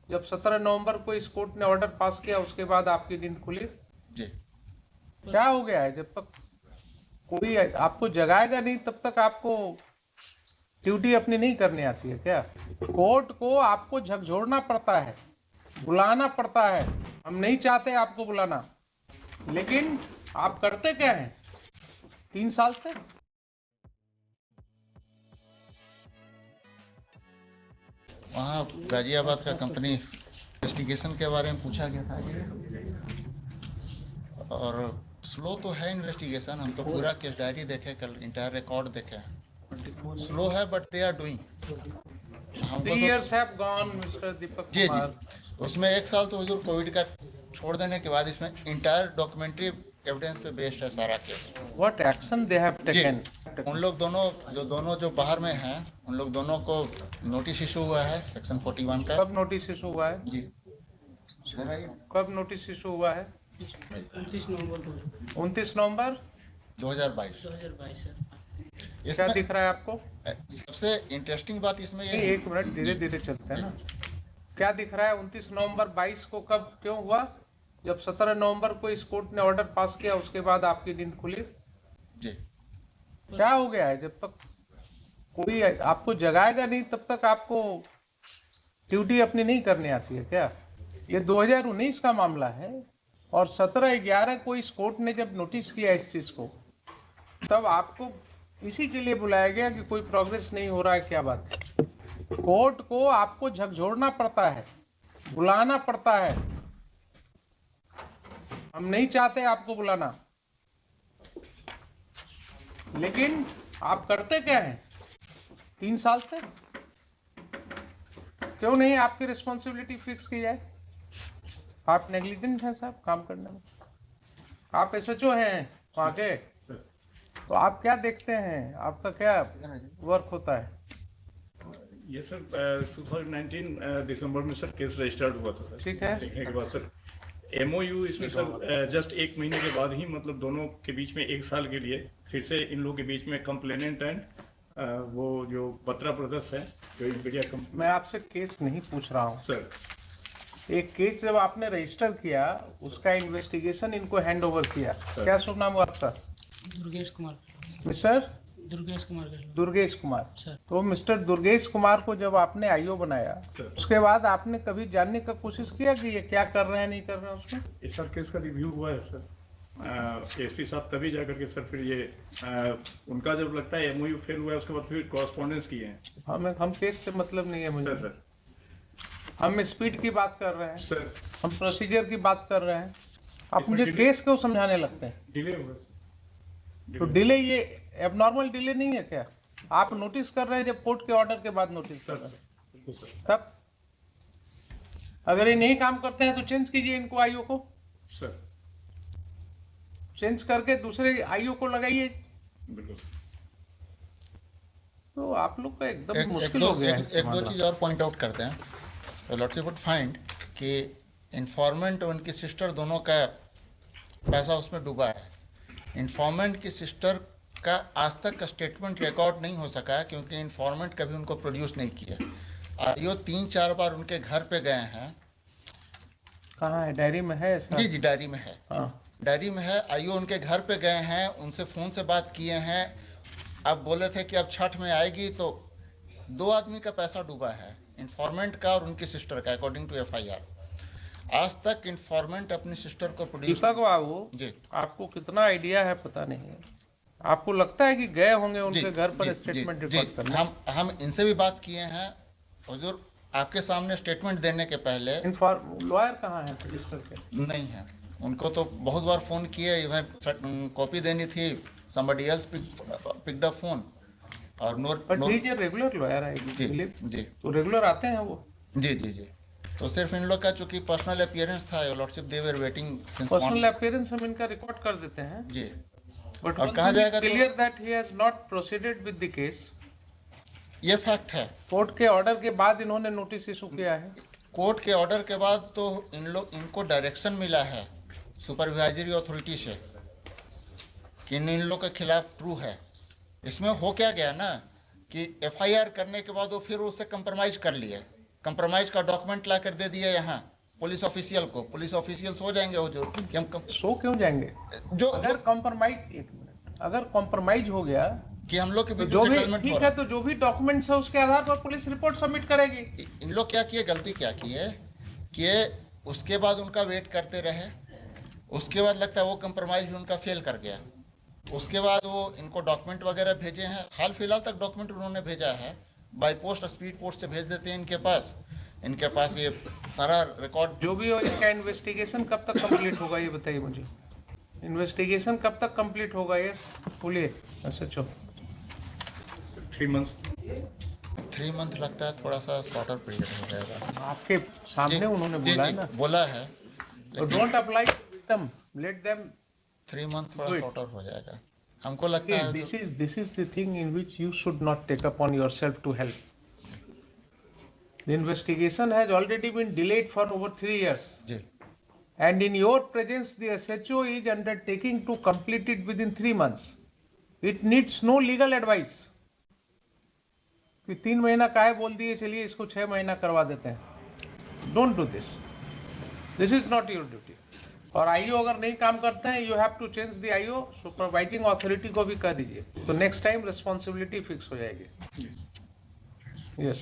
जब 17 नवंबर को इस कोर्ट ने ऑर्डर पास किया उसके बाद आपकी नींद खुली? जी। क्या हो गया है? जब तक कोई आपको जगाएगा नहीं तब तक आपको ड्यूटी अपनी नहीं करनी आती है क्या? कोर्ट को आपको झकझोरना पड़ता है, बुलाना पड़ता है। हम नहीं चाहते आपको बुलाना, लेकिन आप करते क्या हैं 3 साल से? वहाँ गाजियाबाद का कंपनी इन्वेस्टिगेशन के बारे में पूछा गया था, और स्लो तो है इन्वेस्टिगेशन। हम तो पूरा केस डायरी देखे, कल इंटायर रिकॉर्ड देखे। स्लो है but they are doing. 3 years have gone, mister Deepak ji Kumar. जी, उसमें 1 साल तो हुजूर कोविड का छोड़ देने के बाद इसमें इंटायर डॉक्यूमेंट्री एविडेंस पे बेस्ड है सारा case. What action they have जी, taken? उन लोग दोनों जो बाहर में हैं, उन लोग दोनों को नोटिस इशू हुआ है सेक्शन 41 का। कब नोटिस इशू हुआ है? जी, कब नोटिस इशू हुआ है? 29 नवंबर 29 नवंबर 2022। 2022 सर। क्या दिख रहा है आपको? सबसे इंटरेस्टिंग बात इसमें ये एक मिनट, धीरे धीरे चलते हैं ना। क्या दिख रहा है? 29 नवंबर 22 को कब क्यों हुआ? जब 17 नवंबर को इस कोर्ट ने ऑर्डर पास किया उसके बाद आपकी नींद खुली? जी। क्या हो गया है? जब तक कोई आपको जगाएगा नहीं तब तक आपको ड्यूटी अपनी नहीं करनी आती है क्या? ये 2019 का मामला है और 17/11 को इस कोर्ट ने जब नोटिस किया इस चीज को, तब आपको इसी के लिए बुलाया गया कि कोई प्रोग्रेस नहीं हो रहा है। क्या बात है? कोर्ट को आपको झकझोरना पड़ता है, बुलाना पड़ता है। हम नहीं चाहते आपको बुलाना, लेकिन आप करते क्या हैं 3 साल से? क्यों नहीं आपकी रिस्पॉन्सिबिलिटी फिक्स की जाए? आप नेग्लिजेंट हैं साहब काम करने में। आप एसएचओ हैं वहाँ के, तो आप क्या देखते हैं? आपका क्या वर्क होता है? ये सर 2019 दिसंबर में सर केस रजिस्टर्ड हुआ था सर। ठीक है। देखने के बाद सर एमओयू इसमें सर जस्ट 1 महीने के बाद ही, मतलब दोनों के बीच में 1 साल के लिए फिर से इन लोगों के बीच में कंप्लेनेंट एंड वो जो बत्रा ब्रदर्स है जो इंपीरिया कंपनी। मैं आपसे केस नहीं पूछ रहा हूँ सर, एक केस जब आपने रजिस्टर किया उसका इन्वेस्टिगेशन इनको हैंड ओवर किया, सर। क्या शुभ नाम हुआ आपका? दुर्गेश कुमार मिस्टर दुर्गेश कुमार का दुर्गेश कुमार। सर। तो मिस्टर दुर्गेश कुमार को जब आपने आईओ बनाया, सर। उसके बाद आपने कभी जानने का कोशिश किया कि ये क्या कर रहे हैं नहीं कर रहे हैं उसमें? इस सर केस का रिव्यू हुआ है सर। एसपी साहब तभी जाकर के सर फिर ये उनका जब लगता है एमओयू फेल हुआ है उसके बाद फिर कॉरेस्पॉन्डेंस किए हैं। हम केस से मतलब नहीं है मुझे सर हम स्पीड की बात कर रहे हैं, सर हम प्रोसीजर की बात कर रहे हैं। आप इसमें मुझे डिले- केस क्यों समझाने लगते हैं? डिले हुआ सर। तो डिले ये एबनॉर्मल डिले नहीं है क्या? आप नोटिस कर रहे हैं जब कोर्ट के ऑर्डर के बाद नोटिस कर सर रहे हैं, बिल्कुल सर। तब अगर ये नहीं काम करते हैं तो चेंज कीजिए इनको, आईओ को सर चेंज करके दूसरे आईओ को लगाइए। बिल्कुल सर। तो आप लोग का एकदम मुश्किल हो गया है एक दो चीज और पॉइंट आउट करते हैं। तो लॉर्डशिप वुड फाइंड कि इन्फॉर्मेंट और उनकी सिस्टर दोनों का पैसा उसमें डूबा है। इन्फॉर्मेंट की सिस्टर का आज तक का स्टेटमेंट रिकॉर्ड नहीं हो सका है क्योंकि इन्फॉर्मेंट कभी उनको प्रोड्यूस नहीं किया। आईओ 3-4 बार उनके घर पे गए हैं। कहाँ है? डायरी में है ऐसा? जी जी, डायरी में है। हाँ। डायरी में है। आईओ उनके घर पे गए हैं, उनसे फोन से बात किए हैं। अब बोले थे कि अब छठ में आएगी, तो 2 आदमी का पैसा डूबा है, इन्फॉर्मेंट का और उनकी सिस्टर का, अकॉर्डिंग टू एफआईआर। आज तक इन्फॉर्मेंट अपनी सिस्टर को प्रोड्यूस। दीपक बाबू जी आपको कितना आइडिया है पता नहीं है। आपको लगता है कि गए होंगे उनके जी, घर पर जी, स्टेटमेंट जी, रिकॉर्ड जी, करने? हम इनसे भी बात किए हैं हुजूर, आपके सामने स्टेटमेंट देने के पहले। लॉयर कहाँ है रजिस्टर के? नहीं है, उनको तो बहुत बार फोन किए, इवन कॉपी देनी थी, somebody else picked up phone और but he is a regular lawyer है जी जी तो रेगुलर आते हैं वो। जी जी जी। तो सिर्फ इन लोग का चूंकि पर्सनल अपीयरेंस था, your lordship they were waiting since personal appearance हम इनका रिकॉर्ड कर देते हैं, जी। बट और कहा जाएगा तो- clear that he has not proceeded with the case. ये फैक्ट है। कोर्ट के ऑर्डर के बाद इन्होंने नोटिस इशू किया है। कोर्ट के ऑर्डर के बाद तो इनको डायरेक्शन मिला है सुपरवाइजरी अथॉरिटी से कि इन लोग के खिलाफ ट्रू है। इसमें हो क्या गया ना कि एफआईआर करने के बाद वो फिर उससे कंप्रोमाइज कर लिए कंप्रोमाइज का डॉक्यूमेंट ला कर दे दिया यहाँ पुलिस ऑफिशियल को, पुलिस ऑफिशियल्स हो जाएंगे वो जो कि हम सो क्यों जाएंगे? जो अगर कॉम्प्रोमाइज, एक मिनट, अगर कॉम्प्रोमाइज हो गया कि हम लोग के तो बीच जो भी सेटलमेंट हो ठीक रहा है, तो जो भी डॉक्यूमेंट्स है उसके आधार पर पुलिस रिपोर्ट सबमिट करेगी। इन लोग क्या किए, गलती क्या की है कि उसके बाद उनका वेट करते रहे, उसके बाद लगता है वो कंप्रोमाइज भी उनका फेल कर गया, उसके बाद वो इनको डॉक्यूमेंट वगैरह भेजे हैं, हाल फिलहाल तक डॉक्यूमेंट उन्होंने भेजा है बाय पोस्ट, स्पीड पोस्ट से भेज देते हैं इनके पास ये सारा रिकॉर्ड। जो भी हो, इसका इन्वेस्टिगेशन कब तक कंप्लीट होगा ये बताइए मुझे। इन्वेस्टिगेशन कब तक कंप्लीट होगा? ये बोलिए SHO। 3 months। 3 मंथ लगता है, थोड़ा सा शॉर्टर पीरियड हो जाएगा। आपके सामने उन्होंने बोला है ना, बोला है, तो don't apply them, let them. 3 month थोड़ा शॉर्टर हो जाएगा हमको लगता है। This is the thing in which you should not take upon yourself to help. The investigation has already been delayed for over 3 years. Ji And in your presence, the SHO is undertaking to complete it within 3 months. It needs no legal advice. कि 3 महीना काहे बोल दिए, चलिए इसको 6 महीना करवा देते हैं। Don't do this. This is not your duty. और IO अगर नहीं काम करते हैं, you have to change the IO, supervising authority को भी कह दीजिए, तो नेक्स्ट टाइम रिस्पॉन्सिबिलिटी फिक्स हो जाएगी। Yes.